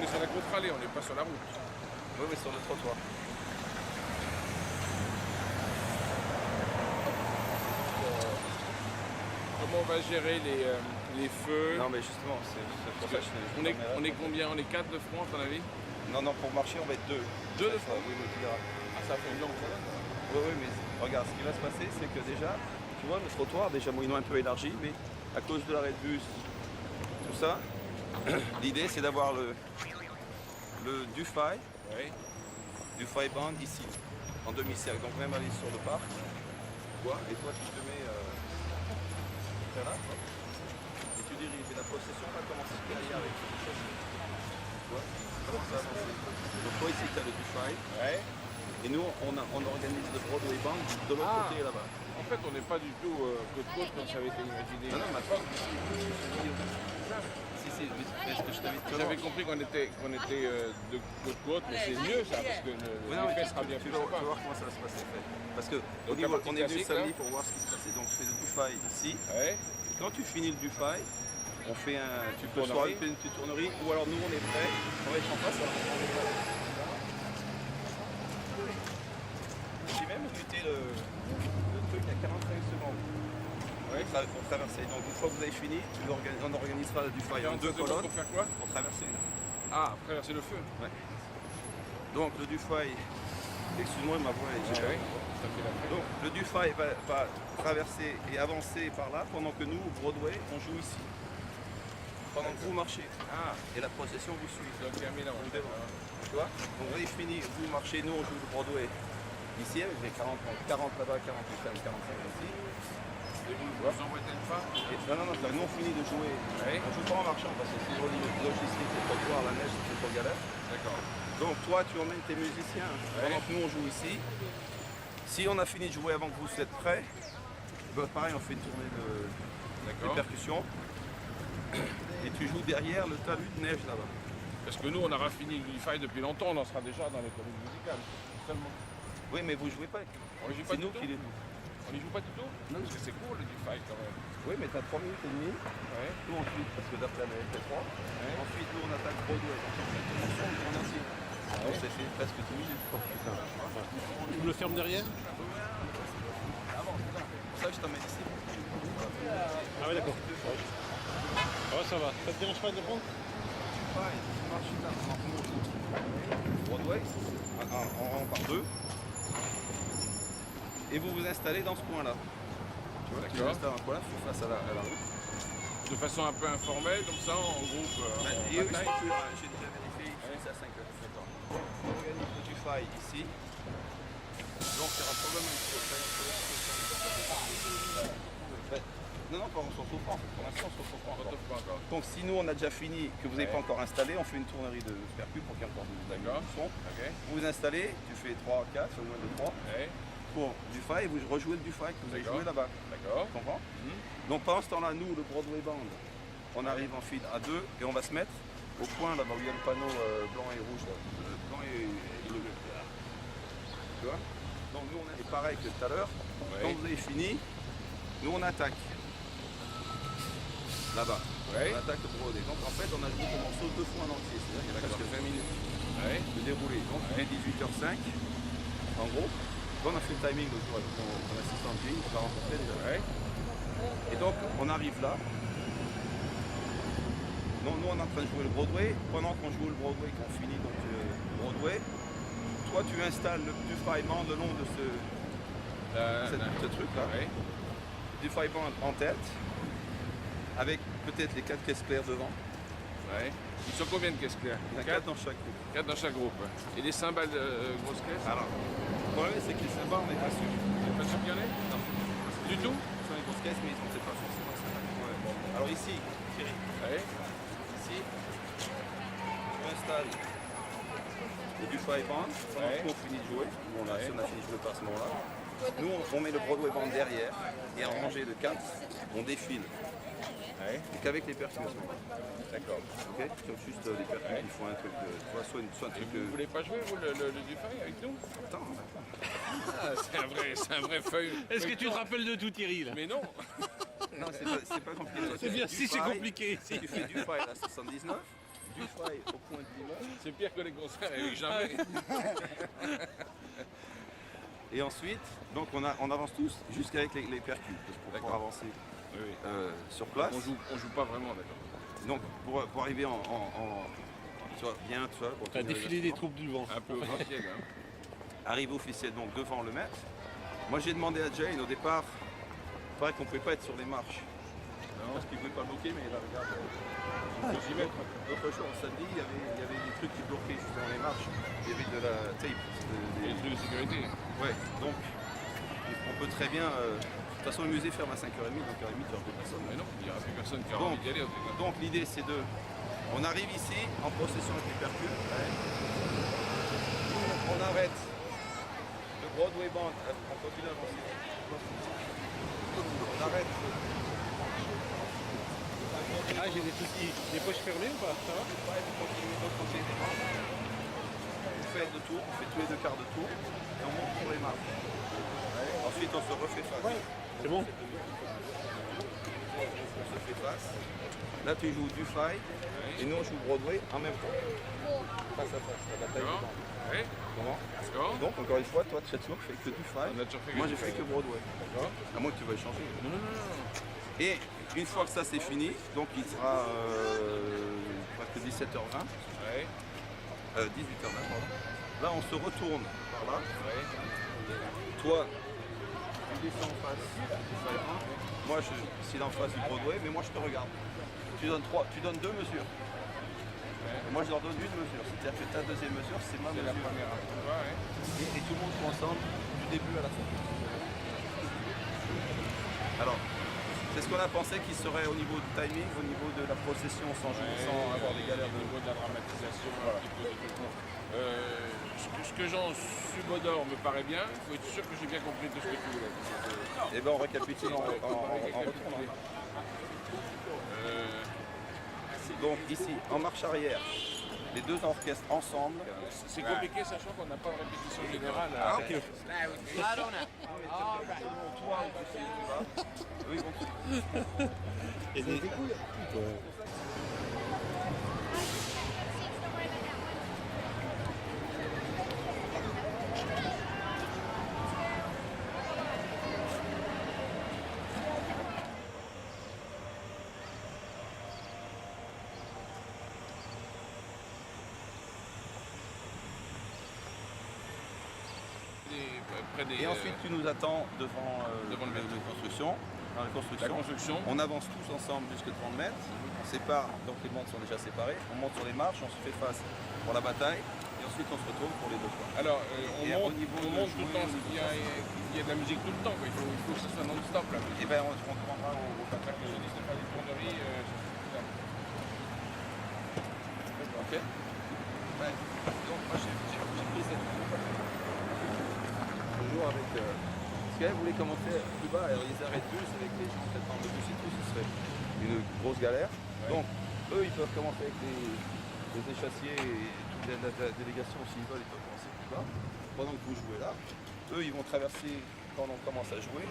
est sur la contre-allée, on n'est pas sur la route. Oui, mais sur le trottoir. Comment on va gérer les feux? Non, mais justement, c'est pour ça que On est combien? On est 4 de front, à ton avis? Non, non, pour marcher, on va être 2. 2 de front? Oui, mais tu verras. Ah, ça fait une longue balade. Oui, oui, mais regarde, ce qui va se passer, c'est que déjà, tu vois, le trottoir, déjà, bon, ils l'ont un peu élargi, mais à cause de l'arrêt de bus, tout ça, l'idée, c'est d'avoir le Oui. Dufay Band ici, en demi-cercle. Donc, même aller sur le parc, tu vois, et toi, tu te mets là, quoi, et tu diriges. Et la procession va commencer derrière avec quelque chose. Tu vois, comment ça avance. Donc, toi, ici, tu as le Dufay. Ouais. Et nous, on organise le Broadway Band de l'autre côté là-bas. En fait, on n'est pas du tout côte-côte comme ça avait été imaginé. Non, non, mais attends, si, est-ce que je t'avais dit J'avais compris qu'on était de côte-côte, mais c'est mieux ça, parce que l'effet sera bien tu plus vas sympa. voir comment ça va se passer. Parce que au Donc, niveau, la partie on est venu classique, samedi là. pour voir ce qui se passait. Donc je fais le Dufay ici. Ouais. Et quand tu finis le Dufay, on fait tu peux Tournerie. soit faire une petite tournerie, ou alors nous on est prêts. On va être en face, alors on est prêts. J'ai même muté le truc à 45 secondes. Ouais. Pour traverser. Donc une fois que vous avez fini, on organisera le Dufay en 2 colonnes Pour faire quoi? pour traverser. Ah, traverser le feu. Ouais. Donc le Dufay, excuse-moi ma voix est Ouais, ça fait la fête. Donc le Dufay va traverser et avancer par là pendant que nous, au Broadway, on joue ici. Pendant que vous marchez. Ah, Et la procession vous suit. donc il y a un mélange. Tu vois? Donc vous avez fini, vous marchez, nous on joue le Broadway ici avec les 40 là-bas, 40 45 ici. Et vous envoyez une fin? Non, nous on finit de jouer. Ouais. On joue pas en marchant parce que c'est logistique, c'est trop voir la neige, c'est trop galère. D'accord. Donc toi tu emmènes tes musiciens pendant que nous on joue ici. Si on a fini de jouer avant que vous êtes prêts, bah, pareil on fait une tournée de percussions. Et tu joues derrière le talus de neige là-bas. Parce que nous, on aura fini le Dufay depuis longtemps, on en sera déjà dans les communes musicales. Seulement. Oui, mais vous jouez pas. On ne joue pas C'est du nous tout. qui les On n'y joue pas du tout? Non. Parce que c'est court le Dufay quand même. Oui, mais t'as 3 minutes et demie. Ouais. Nous ensuite, parce que d'après la fait 3. Ensuite, nous on attaque Broadway. Donc on fait une tournation, on tourne ainsi. Donc ça fait presque 10 minutes. Tu me le fermes derrière? Pour ça, je t'emmène ici. Ah ouais, d'accord. Ouais, ça va. Ça te dérange pas de le prendre? Pareil, tu marches là, pendant que nous on joue. Broadway, en rang par 2. Et vous vous installez dans ce coin-là. Tu vois, tu vous installes dans ce coin-là, face à la route. De façon un peu informelle, comme ça, en groupe. Et eux, j'ai déjà vérifié, ils finissent à 5 heures. On organise le Dufay ici. Donc il y aura probablement non, pas on s'en fout pas. Pour l'instant, on s'en fout pas encore. Donc si nous on a déjà fini, que vous n'avez pas encore installé, on fait une tournerie de percus pour qu'il y ait encore du son. Okay. Vous vous installez, tu fais 3, 4, au moins de 3. Ouais. Pour Dufay, vous rejouez le Dufay que vous avez joué là-bas. D'accord. Tu comprends? Donc pendant ce temps-là, nous, le Broadway Band, on arrive en file à 2 et on va se mettre au point là-bas où il y a le panneau blanc et rouge. Là. Blanc et bleu. Tu vois? Donc nous, on est pareil que tout à l'heure. Quand vous avez fini, nous on attaque. Là-bas. On attaque le Broadway. Donc en fait, on a joué le morceau 2 fois en entier. C'est-à-dire qu'il y a presque 20 minutes de déroulé. Donc il est 18h05, en gros. On a fait le timing l'autre jour avec mon assistant Jane, on l'a rencontré déjà. Et donc on arrive là. Nous on est en train de jouer le Broadway. Pendant qu'on joue le Broadway, qu'on finit donc le Broadway, toi tu installes le Dufay Band le long de ce truc là. Dufay Band en tête, avec peut-être les 4 caisses claires devant. Ouais. Ils sont combien de caisses claires? Il y en a 4 dans chaque groupe. 4 dans chaque groupe. Et les cymbales grosses caisses? Alors, le problème c'est que les cymbales on n'est pas sûr. Vous n'êtes pas sûr qu'il y en ait? Non. Du tout? Ce sont les grosses caisses mais on ne sait pas forcément que c'est pas. Alors ici, Thierry. Ici, tu installes le Dufay Band pendant que on finit de jouer. On a fini de jouer par ce moment-là. Nous, on met le Broadway Band derrière et en rangée de 4, on défile. Donc avec les percussions. D'accord. Ok. Sur juste les percussions, il faut un truc soit un truc. Vous voulez pas jouer vous le Dufay avec nous? Attends. Ah, c'est un vrai feuille. Est-ce que tu te rappelles de tout, Thierry là? Mais non. Non, c'est pas compliqué. C'est bien si c'est compliqué. Si tu fais Dufay à 79, du faille au point de limon. C'est pire que les concerts, et jamais. Et ensuite, donc on avance tous jusqu'avec les percus pour pouvoir avancer Oui. sur place. On joue pas vraiment, d'accord. Donc pour arriver tu vois, bien, tu vois, T'as défilé des troupes du vent. Un peu au siècle, hein. arrive officiel donc devant le maître. Moi j'ai demandé à Jane au départ, il paraît qu'on ne pouvait pas être sur les marches. Non, parce qu'il ne pouvait pas bloquer, mais là regarde, j'y mets. L'autre jour, samedi, il y avait des trucs qui bloquaient juste dans les marches. Il y avait de la tape. Et les trucs de sécurité. Ouais, donc on peut très bien. De toute façon, le musée ferme à 5h30, donc à 8h, il n'y aura plus personne. Mais non, il n'y aura plus personne qui aura envie d'y aller. En tout cas. Donc l'idée c'est de. On arrive ici en procession avec les percus. On arrête le Broadway Band. On continue à avancer. On arrête. Ah, j'ai des poches fermées ou pas? Ça va? Vous faites deux tours, on fait tous les 2 quarts de tour et on monte pour les marches. Ensuite on se refait face. C'est bon? On se fait face. Là tu joues du fight et nous on joue Broadway en même temps. Face à face, la bataille D'accord. du banc. Oui. Comment D'accord. Donc encore une fois, toi Chatsour fais que du fight. On a toujours fait que Moi du j'ai fait fight. que Broadway. D'accord. À moins que tu veuilles changer. Non. Et une fois que ça c'est fini, donc il sera presque 17h20, Oui. 18h20 pardon. Là on se retourne par là. Oui. Toi, tu descends en face. Moi je suis en face du Broadway, mais moi je te regarde. Tu donnes 2 mesures. Et moi je leur donne une mesure. C'est-à-dire que ta deuxième mesure, c'est ma C'est la mesure. première. Ouais. Et tout le monde joue ensemble du début à la fin. Alors, c'est ce qu'on a pensé qu'il serait au niveau du timing, au niveau de la procession sans avoir des galères au niveau de la dramatisation, un petit peu de tout. Ce que j'en subodore me paraît bien. Il faut être sûr que j'ai bien compris tout ce que tu voulais. Et bien on récapitule en retournant. Donc ici, en marche arrière, les deux orchestres ensemble. C'est compliqué, sachant qu'on n'a pas de répétition générale. Ah, ok. Eux, ils vont Et des... Et ensuite, tu nous attends devant devant le la construction. Dans la construction. La construction. On avance tous ensemble jusqu'à 30 mètres. On sépare, donc les montes sont déjà séparés. On monte sur les marches, on se fait face pour la bataille. Et ensuite, on se retourne pour les 2 fois. Alors, Et on au niveau monte de tout le jouer, temps, au niveau il y a de la musique tout le temps. Quoi. Il faut que ça soit non-stop. Là. Et bien, on commandera au Pas que je dis, c'est pas des tourneries. Ok. Ouais. Donc moi j'ai pris cette toujours avec. Parce qu'elle voulait commencer plus bas, alors ils arrêtent bus avec les gens peut-être en bus et tout, ce serait une grosse galère. Ouais. Donc eux ils peuvent commencer avec les échassiers et toute la délégation s'ils veulent, ils peuvent commencer plus bas. Pendant que vous jouez là, eux ils vont traverser quand on commence à jouer,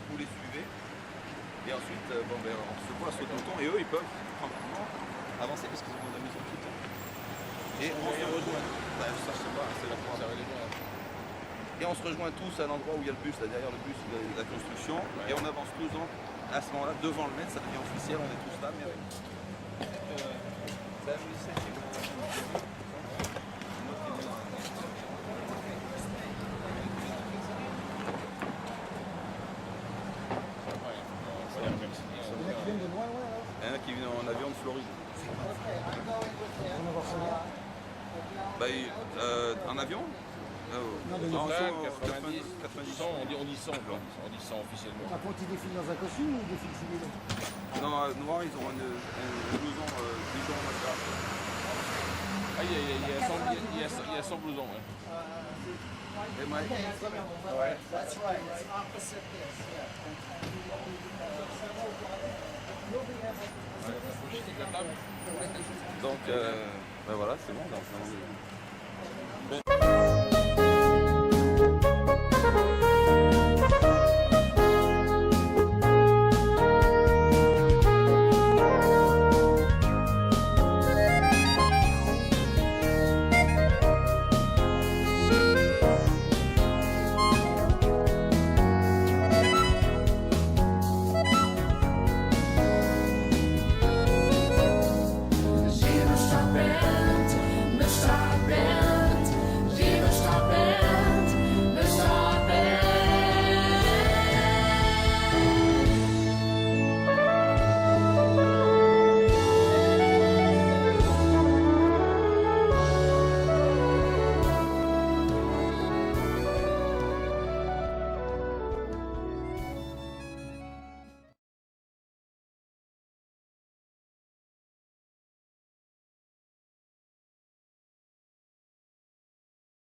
vous les suivez. Et ensuite on se voit sur le peloton et eux ils peuvent tranquillement avancer parce qu'ils ont de la musique tout le temps. Et on se rejoint. Ça je sais pas, c'est la première. Et on se rejoint tous à l'endroit où il y a le bus, là derrière le bus, la construction. Ouais. Et on avance tous donc à ce moment-là devant le maître, ça devient officiel, on est tous là, mais avec. La musique, il y en a qui viennent en avion de Floride. Bah, en avion Non, 90, 90. 100, on dit 100, on dit 100 officiellement. Par contre, ils défilent dans un costume ou ils défilent civil? Non, noir, ils ont un blouson en mascara. Ah, il y a 100 blousons. Ouais. Et Mike Ouais. That's right. It's opposite this. Donc, ben voilà, c'est bon.